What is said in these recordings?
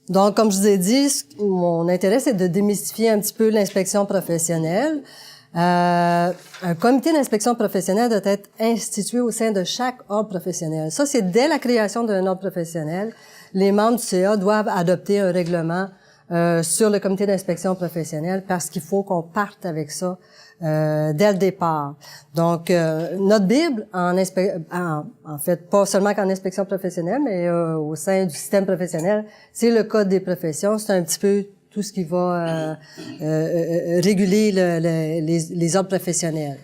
Donc, comme je vous ai dit, mon intérêt, c'est de démystifier un petit peu l'inspection professionnelle. Un comité d'inspection professionnelle doit être institué au sein de chaque ordre professionnel. Ça, c'est dès la création d'un ordre professionnel. Les membres du CA doivent adopter un règlement sur le comité d'inspection professionnelle parce qu'il faut qu'on parte avec ça dès le départ. Donc, notre Bible, en fait, pas seulement qu'en inspection professionnelle, mais au sein du système professionnel, c'est le Code des professions. C'est un petit peu tout ce qui va réguler les ordres professionnels.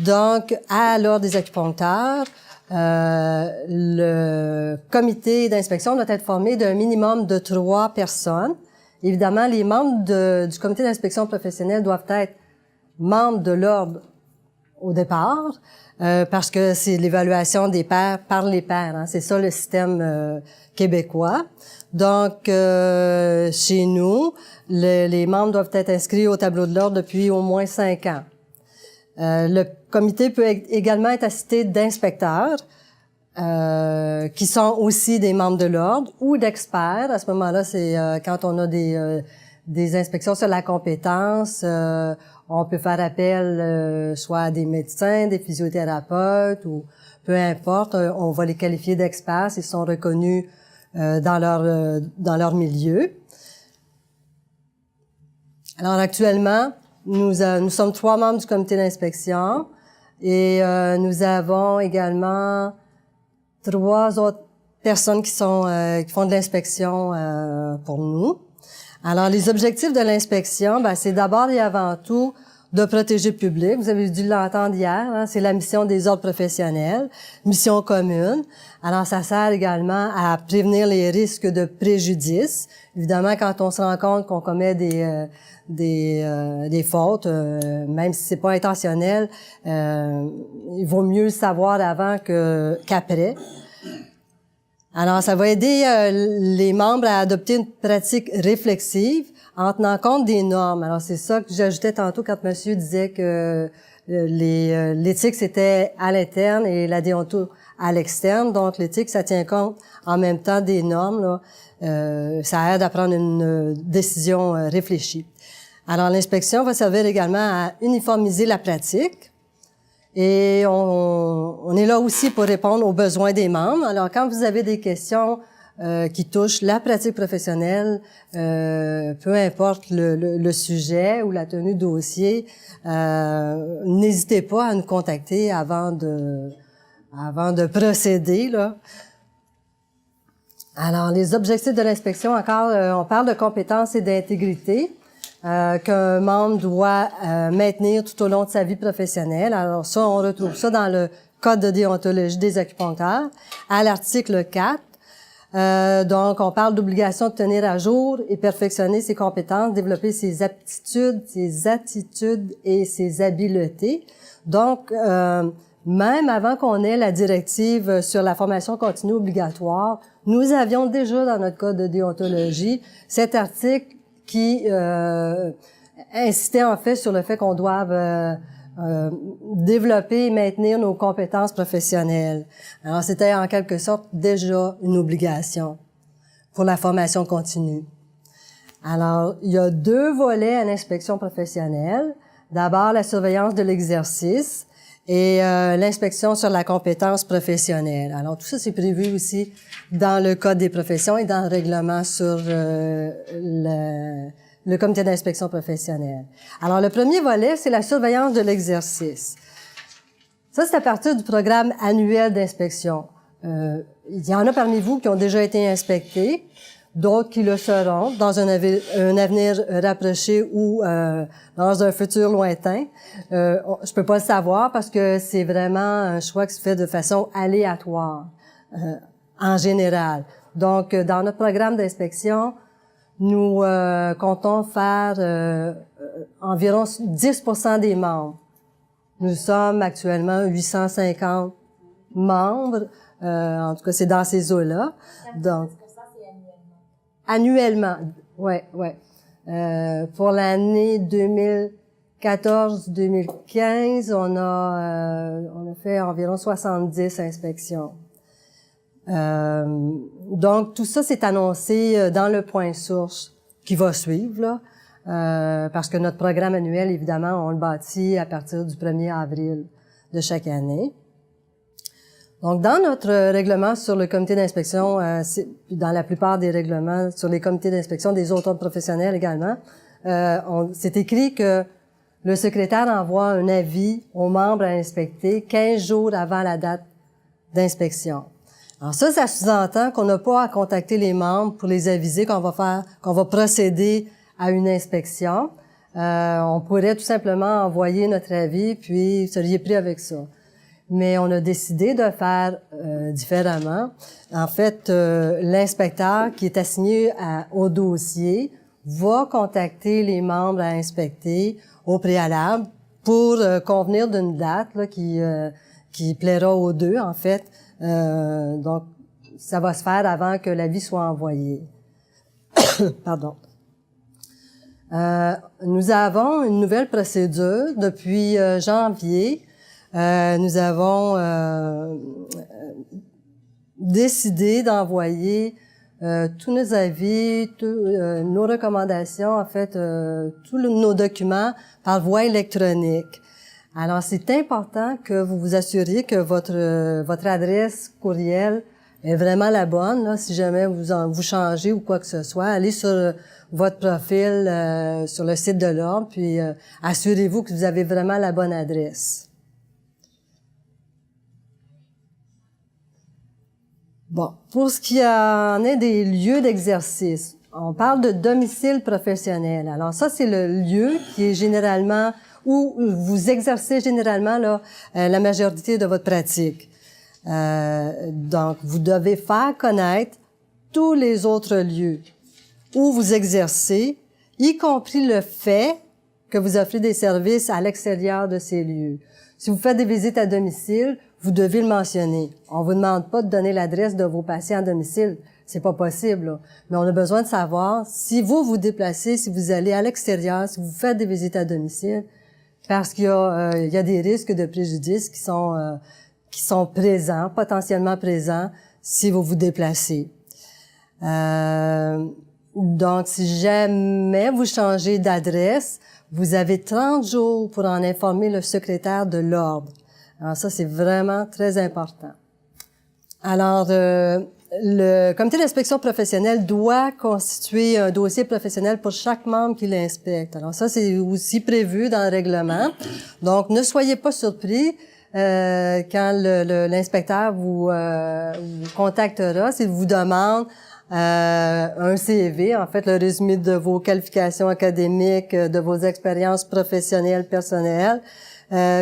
Donc, à l'ordre des acupuncteurs, le comité d'inspection doit être formé d'un minimum de 3 personnes. Évidemment, les membres du comité d'inspection professionnelle doivent être membres de l'ordre au départ, parce que c'est l'évaluation des pairs par les pairs. Hein. C'est ça le système québécois. Donc, chez nous, les membres doivent être inscrits au tableau de l'ordre depuis au moins 5 ans. Le comité peut également être assisté d'inspecteurs qui sont aussi des membres de l'ordre ou d'experts. À ce moment-là, c'est quand on a des inspections sur la compétence, on peut faire appel soit à des médecins, des physiothérapeutes ou peu importe, on va les qualifier d'experts s'ils sont reconnus dans leur milieu. Alors actuellement, nous sommes 3 membres du comité d'inspection et nous avons également 3 autres personnes qui font de l'inspection pour nous. Alors, les objectifs de l'inspection, c'est d'abord et avant tout de protéger le public. Vous avez dû l'entendre hier, hein, c'est la mission des ordres professionnels, mission commune. Alors, ça sert également à prévenir les risques de préjudice. Évidemment, quand on se rend compte qu'on commet des fautes, même si c'est pas intentionnel, il vaut mieux le savoir avant qu'après. Alors, ça va aider les membres à adopter une pratique réflexive en tenant compte des normes. Alors, c'est ça que j'ajoutais tantôt quand monsieur disait que l'éthique, c'était à l'interne et la déonto à l'externe. Donc, l'éthique, ça tient compte en même temps des normes. Là. Ça aide à prendre une décision réfléchie. Alors, l'inspection va servir également à uniformiser la pratique. Et on est là aussi pour répondre aux besoins des membres. Alors, quand vous avez des questions qui touchent la pratique professionnelle, peu importe le sujet ou la tenue de dossier, n'hésitez pas à nous contacter avant de procéder, là. Alors, les objectifs de l'inspection, encore, on parle de compétences et d'intégrité. Qu'un membre doit maintenir tout au long de sa vie professionnelle. Alors ça, on retrouve ça dans le Code de déontologie des acupuncteurs, à l'article 4. Donc, on parle d'obligation de tenir à jour et perfectionner ses compétences, développer ses aptitudes, ses attitudes et ses habiletés. Donc, même avant qu'on ait la directive sur la formation continue obligatoire, nous avions déjà dans notre Code de déontologie cet article qui insistait en fait sur le fait qu'on doive développer et maintenir nos compétences professionnelles. Alors, c'était en quelque sorte déjà une obligation pour la formation continue. Alors, il y a 2 volets à l'inspection professionnelle. D'abord, la surveillance de l'exercice et l'inspection sur la compétence professionnelle. Alors, tout ça, c'est prévu aussi dans le Code des professions et dans le règlement sur le comité d'inspection professionnelle. Alors, le premier volet, c'est la surveillance de l'exercice. Ça, c'est à partir du programme annuel d'inspection. Il y en a parmi vous qui ont déjà été inspectés, d'autres qui le seront dans un avenir rapproché ou dans un futur lointain. Je peux pas le savoir parce que c'est vraiment un choix qui se fait de façon aléatoire en général. Donc, dans notre programme d'inspection, nous comptons faire environ 10% des membres. Nous sommes actuellement 850 membres. En tout cas, c'est dans ces eaux-là. Donc, annuellement, ouais. Pour l'année 2014-2015, on a fait environ 70 inspections. Donc, tout ça, c'est annoncé dans le point source qui va suivre, là, parce que notre programme annuel, évidemment, on le bâtit à partir du 1er avril de chaque année. Donc, dans notre règlement sur le comité d'inspection, dans la plupart des règlements sur les comités d'inspection des autres ordres professionnels également, c'est écrit que le secrétaire envoie un avis aux membres à inspecter 15 jours avant la date d'inspection. Alors ça sous-entend qu'on n'a pas à contacter les membres pour les aviser qu'on va procéder à une inspection. On pourrait tout simplement envoyer notre avis, puis vous seriez pris avec ça. Mais on a décidé de faire différemment. En fait, l'inspecteur qui est assigné au dossier va contacter les membres à inspecter au préalable pour convenir d'une date là, qui plaira aux deux, en fait. Donc, ça va se faire avant que l'avis soit envoyé. Pardon. Nous avons une nouvelle procédure depuis janvier. Nous avons décidé d'envoyer tous nos avis, nos recommandations, en fait, tous nos documents par voie électronique. Alors, c'est important que vous vous assuriez que votre adresse courriel est vraiment la bonne. Là, si jamais vous changez ou quoi que ce soit, allez sur votre profil sur le site de l'Ordre, puis assurez-vous que vous avez vraiment la bonne adresse. Bon, pour ce qui en est des lieux d'exercice, on parle de domicile professionnel. Alors ça, c'est le lieu qui est généralement où vous exercez généralement là la majorité de votre pratique. Donc, vous devez faire connaître tous les autres lieux où vous exercez, y compris le fait que vous offrez des services à l'extérieur de ces lieux. Si vous faites des visites à domicile, vous devez le mentionner. On vous demande pas de donner l'adresse de vos patients à domicile. C'est pas possible, là. Mais on a besoin de savoir si vous vous déplacez, si vous allez à l'extérieur, si vous faites des visites à domicile, parce qu'il y a des risques de préjudice qui sont présents, potentiellement présents, si vous vous déplacez. Donc, si jamais vous changez d'adresse, vous avez 30 jours pour en informer le secrétaire de l'Ordre. Alors ça, c'est vraiment très important. Alors, le comité d'inspection professionnelle doit constituer un dossier professionnel pour chaque membre qui l'inspecte. Alors ça, c'est aussi prévu dans le règlement. Donc, ne soyez pas surpris quand l'inspecteur vous contactera, s'il vous demande un CV, en fait, le résumé de vos qualifications académiques, de vos expériences professionnelles, personnelles,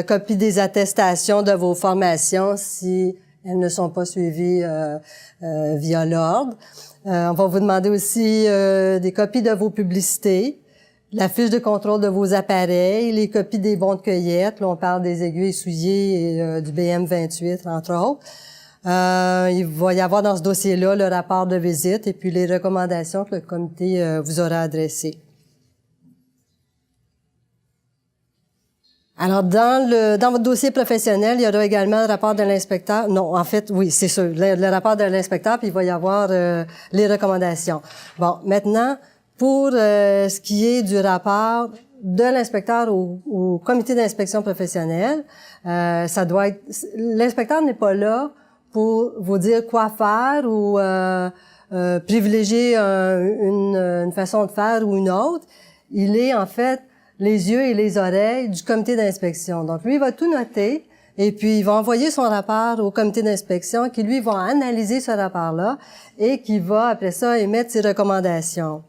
copie des attestations de vos formations si elles ne sont pas suivies via l'Ordre. On va vous demander aussi des copies de vos publicités, la fiche de contrôle de vos appareils, les copies des bons de cueillette. Là, on parle des aiguilles souillées et du BM28, entre autres. Il va y avoir dans ce dossier-là le rapport de visite et puis les recommandations que le comité vous aura adressées. Alors, dans votre dossier professionnel, il y aura également le rapport de l'inspecteur. Non, en fait, oui, c'est sûr, le rapport de l'inspecteur, puis il va y avoir les recommandations. Bon, maintenant, pour ce qui est du rapport de l'inspecteur au comité d'inspection professionnelle, ça doit être... L'inspecteur n'est pas là pour vous dire quoi faire ou privilégier une façon de faire ou une autre. Il est, en fait, les yeux et les oreilles du comité d'inspection. Donc, lui, il va tout noter et puis il va envoyer son rapport au comité d'inspection qui, lui, va analyser ce rapport-là et qui va, après ça, émettre ses recommandations.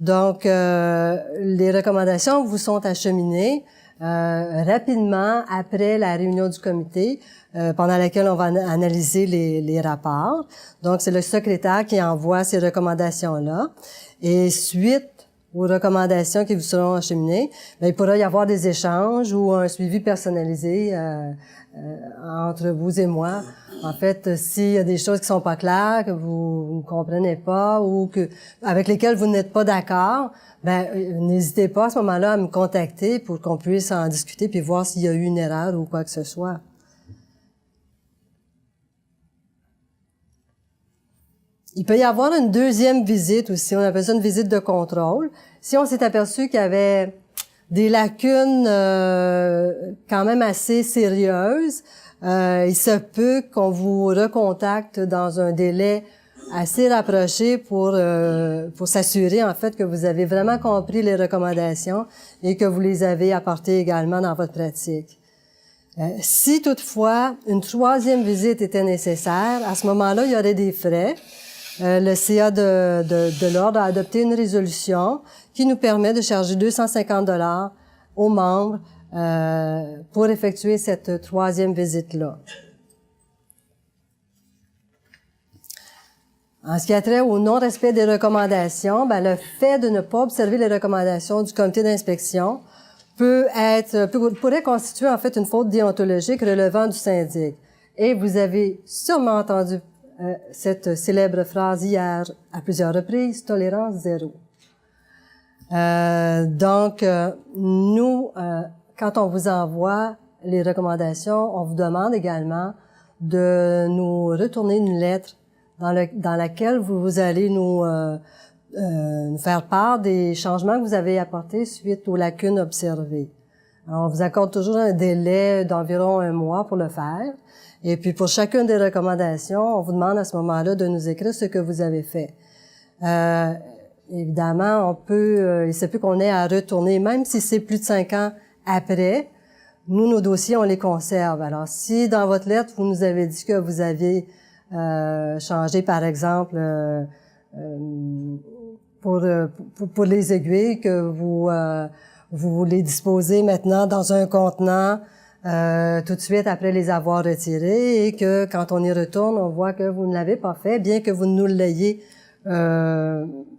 Donc, les recommandations vous sont acheminées rapidement après la réunion du comité pendant laquelle on va analyser les rapports. Donc, c'est le secrétaire qui envoie ces recommandations-là. Et suite aux recommandations qui vous seront acheminées, bien, il pourra y avoir des échanges ou un suivi personnalisé entre vous et moi. En fait, s'il y a des choses qui sont pas claires, que vous ne comprenez pas ou avec lesquelles vous n'êtes pas d'accord, ben n'hésitez pas à ce moment-là à me contacter pour qu'on puisse en discuter puis voir s'il y a eu une erreur ou quoi que ce soit. Il peut y avoir une deuxième visite aussi, on appelle ça une visite de contrôle. Si on s'est aperçu qu'il y avait des lacunes quand même assez sérieuses, il se peut qu'on vous recontacte dans un délai assez rapproché pour s'assurer en fait que vous avez vraiment compris les recommandations et que vous les avez apportées également dans votre pratique. Si toutefois une troisième visite était nécessaire, à ce moment-là, il y aurait des frais. Le CA de l'Ordre a adopté une résolution qui nous permet de charger 250 $ aux membres pour effectuer cette troisième visite-là. En ce qui a trait au non-respect des recommandations, le fait de ne pas observer les recommandations du comité d'inspection pourrait constituer en fait une faute déontologique relevant du syndic. Et vous avez sûrement entendu cette célèbre phrase hier à plusieurs reprises, tolérance zéro. Donc, nous, quand on vous envoie les recommandations, on vous demande également de nous retourner une lettre dans laquelle vous allez nous faire part des changements que vous avez apportés suite aux lacunes observées. Alors, on vous accorde toujours un délai d'environ 1 mois pour le faire. Et puis, pour chacune des recommandations, on vous demande à ce moment-là de nous écrire ce que vous avez fait. Évidemment, il se peut qu'on ait à retourner, même si c'est plus de 5 ans après. Nous, nos dossiers, on les conserve. Alors, si dans votre lettre, vous nous avez dit que vous aviez changé, par exemple, pour les aiguilles, que vous les disposez maintenant dans un contenant tout de suite après les avoir retirés et que quand on y retourne, on voit que vous ne l'avez pas fait, bien que vous nous l'ayez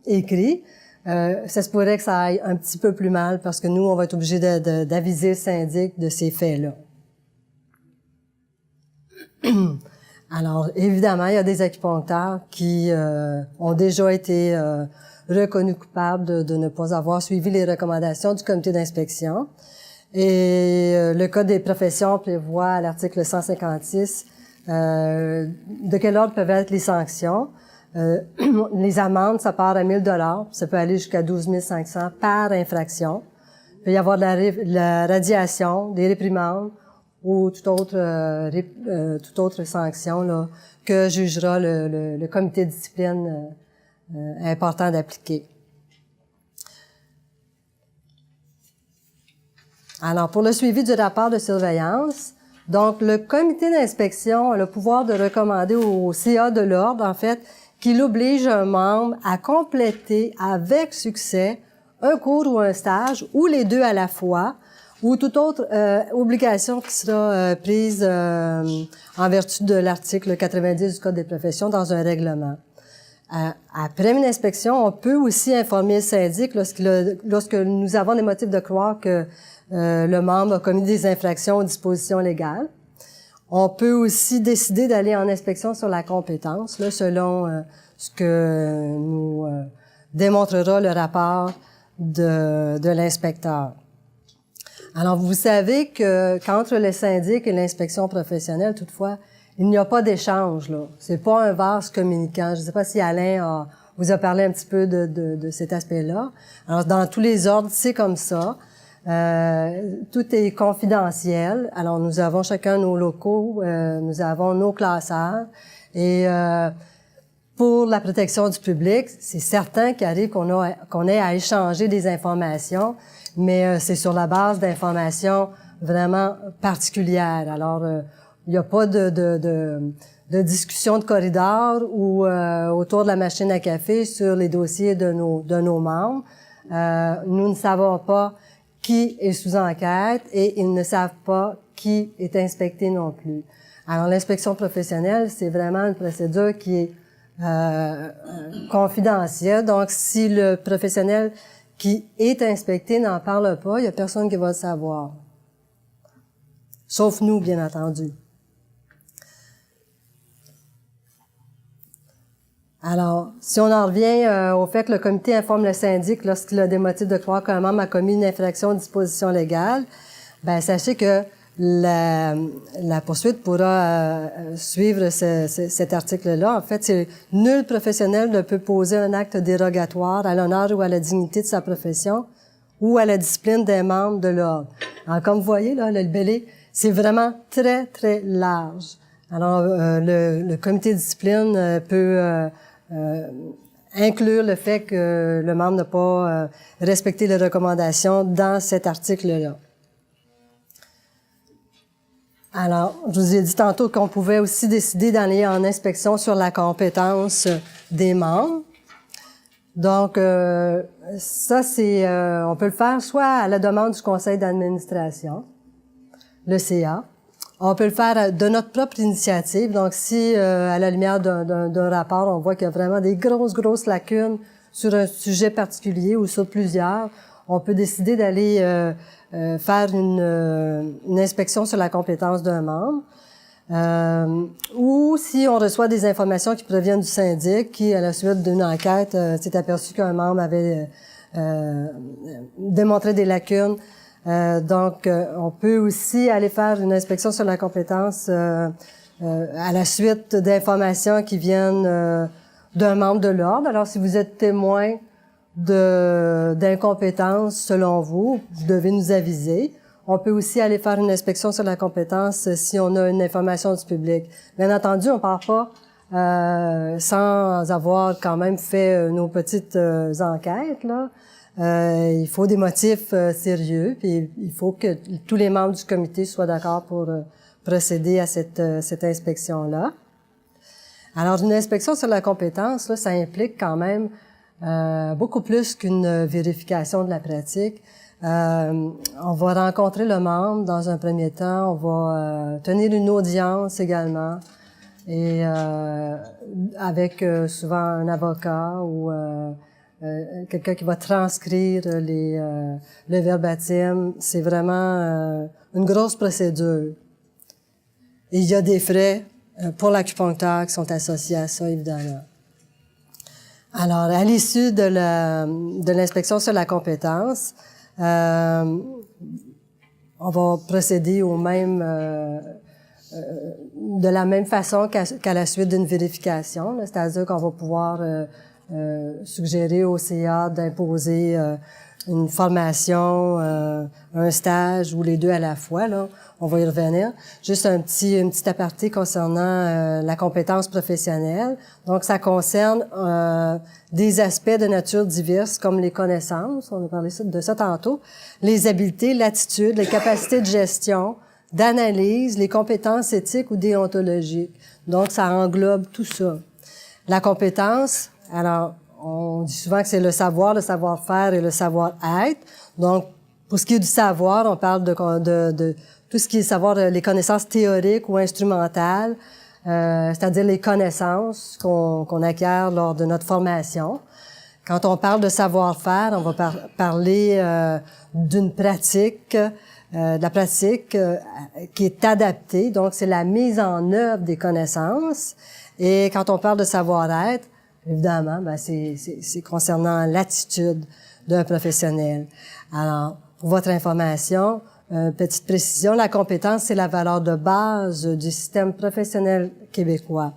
écrit. Ça se pourrait que ça aille un petit peu plus mal parce que nous, on va être obligés d'aviser le syndic de ces faits-là. Alors, évidemment, il y a des acupuncteurs qui ont déjà été reconnus coupables de ne pas avoir suivi les recommandations du comité d'inspection. Et le Code des professions prévoit à l'article 156 de quel ordre peuvent être les sanctions. Les amendes, ça part à 1 000 $, ça peut aller jusqu'à 12 500 par infraction. Il peut y avoir de la radiation, des réprimandes ou toute autre sanction là, que jugera le comité de discipline important d'appliquer. Alors, pour le suivi du rapport de surveillance, donc le comité d'inspection a le pouvoir de recommander au CA de l'Ordre, en fait, qu'il oblige un membre à compléter avec succès un cours ou un stage, ou les deux à la fois, ou toute autre obligation qui sera prise en vertu de l'article 90 du Code des professions dans un règlement. Après une inspection, on peut aussi informer le syndic lorsque nous avons des motifs de croire que le membre a commis des infractions aux dispositions légales. On peut aussi décider d'aller en inspection sur la compétence, là, selon ce que nous démontrera le rapport de l'inspecteur. Alors, vous savez que qu'entre le syndic et l'inspection professionnelle, toutefois, il n'y a pas d'échange, là. C'est pas un vase communicant. Je ne sais pas si Alain vous a parlé un petit peu de cet aspect-là. Alors, dans tous les ordres, c'est comme ça. Tout est confidentiel. Alors, nous avons chacun nos locaux, nous avons nos classeurs. Et pour la protection du public, c'est certain qu'il arrive qu'on ait à échanger des informations, mais c'est sur la base d'informations vraiment particulières. Alors, il n'y a pas de discussion de corridor ou autour de la machine à café sur les dossiers de nos membres. Nous ne savons pas qui est sous enquête et ils ne savent pas qui est inspecté non plus. Alors, l'inspection professionnelle, c'est vraiment une procédure qui est confidentielle. Donc, si le professionnel qui est inspecté n'en parle pas, il n'y a personne qui va le savoir. Sauf nous, bien entendu. Alors, si on en revient au fait que le comité informe le syndic lorsqu'il a des motifs de croire qu'un membre a commis une infraction aux dispositions légales, sachez que la poursuite pourra suivre cet article-là. En fait, c'est nul professionnel ne peut poser un acte dérogatoire à l'honneur ou à la dignité de sa profession ou à la discipline des membres de l'ordre. Alors, comme vous voyez, là, le libellé, c'est vraiment très, très large. Alors, le comité de discipline peut inclure le fait que le membre n'a pas respecté les recommandations dans cet article-là. Alors, je vous ai dit tantôt qu'on pouvait aussi décider d'aller en inspection sur la compétence des membres. Donc, ça, c'est, on peut le faire soit à la demande du conseil d'administration, le CA. On peut le faire de notre propre initiative. Donc, si, à la lumière d'un rapport, on voit qu'il y a vraiment des grosses lacunes sur un sujet particulier ou sur plusieurs, on peut décider d'aller faire une inspection sur la compétence d'un membre. Ou si on reçoit des informations qui proviennent du syndic, qui, à la suite d'une enquête, s'est aperçu qu'un membre avait démontré des lacunes. Donc, on peut aussi aller faire une inspection sur la compétence à la suite d'informations qui viennent d'un membre de l'ordre. Alors, si vous êtes témoin d'incompétence selon vous, vous devez nous aviser. On peut aussi aller faire une inspection sur la compétence si on a une information du public. Bien entendu, on part pas sans avoir quand même fait nos petites enquêtes, là. Il faut des motifs sérieux, puis il faut que tous les membres du comité soient d'accord pour procéder à cette inspection-là. Alors, une inspection sur la compétence, là, ça implique quand même beaucoup plus qu'une vérification de la pratique. On va rencontrer le membre dans un premier temps, on va tenir une audience également, et avec souvent un avocat ou quelqu'un qui va transcrire le verbatim. C'est vraiment une grosse procédure. Et il y a des frais pour l'acupuncteur qui sont associés à ça, évidemment. Alors, à l'issue de l'inspection sur la compétence, on va procéder au même, de la même façon qu'à la suite d'une vérification, c'est-à-dire qu'on va pouvoir suggérer au CA d'imposer une formation, un stage ou les deux à la fois, là. On va y revenir. Juste un petit aparté concernant la compétence professionnelle. Donc, ça concerne des aspects de nature diverses comme les connaissances, on a parlé de ça tantôt, les habiletés, l'attitude, les capacités de gestion, d'analyse, les compétences éthiques ou déontologiques. Donc, ça englobe tout ça. La compétence, alors, on dit souvent que c'est le savoir-faire et le savoir-être. Donc, pour ce qui est du savoir, on parle de tout ce qui est savoir, les connaissances théoriques ou instrumentales, c'est-à-dire les connaissances qu'on acquiert lors de notre formation. Quand on parle de savoir-faire, on va parler d'une pratique, de la pratique qui est adaptée. Donc, c'est la mise en œuvre des connaissances. Et quand on parle de savoir-être, évidemment, ben c'est concernant l'attitude d'un professionnel. Alors, pour votre information, petite précision, la compétence, c'est la valeur de base du système professionnel québécois.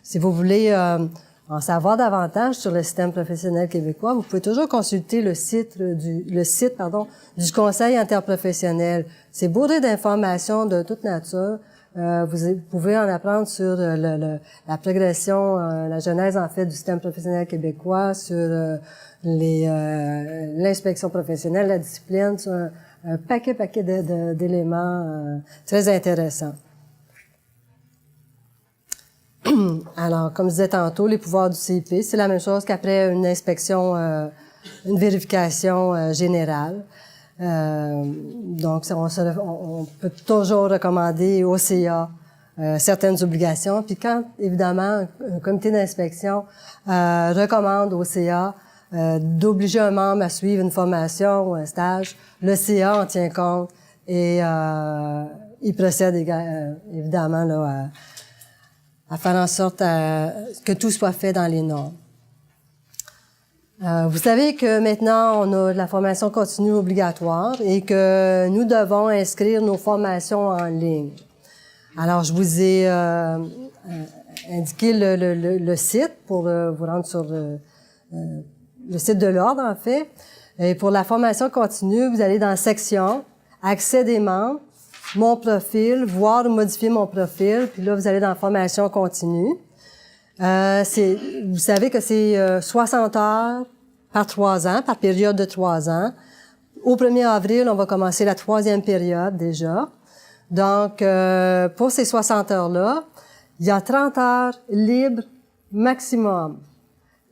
Si vous voulez en savoir davantage sur le système professionnel québécois, vous pouvez toujours consulter le site du Conseil interprofessionnel. C'est bourré d'informations de toute nature. Vous pouvez en apprendre sur la progression, la genèse en fait du système professionnel québécois, sur l'inspection professionnelle, la discipline, sur un paquet d'éléments très intéressants. Alors, comme je disais tantôt, les pouvoirs du CIP, c'est la même chose qu'après une inspection, une vérification générale. Donc, on peut toujours recommander au CA certaines obligations. Puis quand, évidemment, un comité d'inspection recommande au CA d'obliger un membre à suivre une formation ou un stage, le CA en tient compte et il procède évidemment là, à faire en sorte que tout soit fait dans les normes. Vous savez que maintenant, on a de la formation continue obligatoire et que nous devons inscrire nos formations en ligne. Alors, je vous ai indiqué le site pour vous rendre sur le site de l'Ordre, en fait. Et pour la formation continue, vous allez dans la section « Accès des membres », « Mon profil »,« Voir ou modifier mon profil », puis là, vous allez dans « Formation continue ». Vous savez que c'est 60 heures par 3 ans, par période de 3 ans. Au 1er avril, on va commencer la 3e période déjà. Donc, pour ces 60 heures-là, il y a 30 heures libres maximum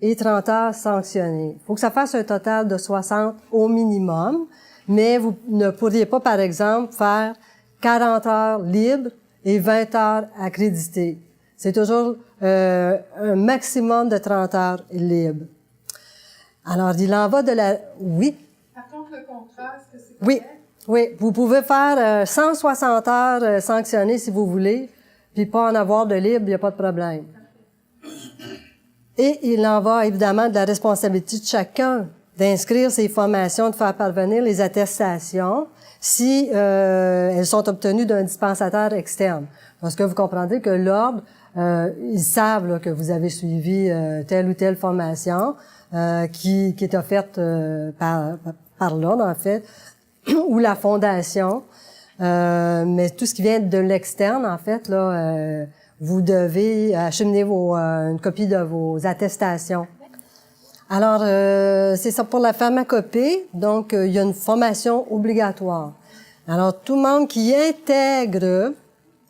et 30 heures sanctionnées. Il faut que ça fasse un total de 60 au minimum, mais vous ne pourriez pas, par exemple, faire 40 heures libres et 20 heures accréditées. C'est toujours un maximum de 30 heures libres. Alors, il en va de la... Oui? Par contre, le contrat, est-ce que c'est Oui. correct? Oui. Vous pouvez faire 160 heures sanctionnées si vous voulez, puis pas en avoir de libre, il n'y a pas de problème. Et il en va évidemment de la responsabilité de chacun d'inscrire ses formations, de faire parvenir les attestations si elles sont obtenues d'un dispensateur externe. Parce que vous comprendrez que l'Ordre, ils savent là, que vous avez suivi telle ou telle formation qui est offerte par l'Ordre, en fait, ou la Fondation. Mais tout ce qui vient de l'externe, en fait, là, vous devez acheminer une copie de vos attestations. Alors, c'est ça pour la pharmacopée. Donc, il y a une formation obligatoire. Alors, tout membre qui intègre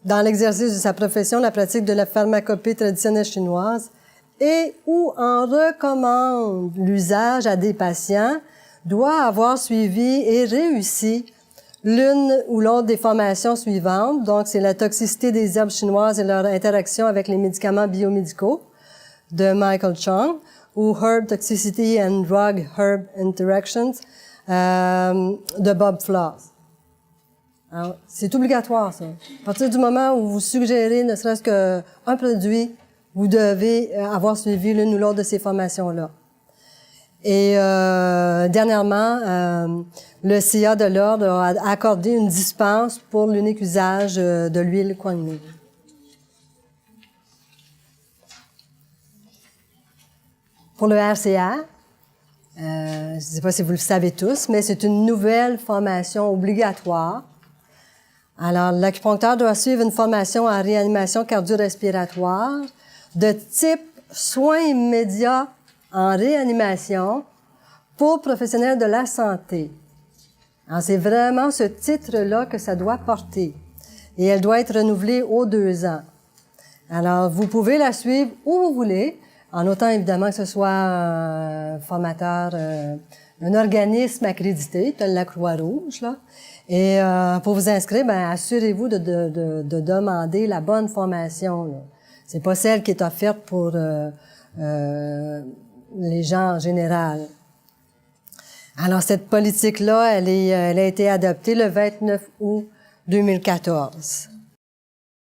dans l'exercice de sa profession la pratique de la pharmacopée traditionnelle chinoise et ou en recommande l'usage à des patients doit avoir suivi et réussi l'une ou l'autre des formations suivantes. Donc, c'est la toxicité des herbes chinoises et leur interaction avec les médicaments biomédicaux de Michael Chung ou Herb Toxicity and Drug Herb Interactions de Bob Floss. Alors, c'est obligatoire, ça. À partir du moment où vous suggérez ne serait-ce qu'un produit, vous devez avoir suivi l'une ou l'autre de ces formations-là. Et dernièrement, le CIA de l'Ordre a accordé une dispense pour l'unique usage de l'huile Kwangmi. Pour le RCA, je ne sais pas si vous le savez tous, mais c'est une nouvelle formation obligatoire. Alors, l'acupuncteur doit suivre une formation en réanimation cardio-respiratoire de type soins immédiats en réanimation pour professionnels de la santé. Alors, c'est vraiment ce titre-là que ça doit porter. Et elle doit être renouvelée aux 2 ans. Alors, vous pouvez la suivre où vous voulez, en autant évidemment que ce soit un formateur, un organisme accrédité, tel la Croix-Rouge, là. Et pour vous inscrire, ben assurez-vous de demander la bonne formation, là. C'est pas celle qui est offerte pour les gens en général. Alors, cette politique-là, elle a été adoptée le 29 août 2014.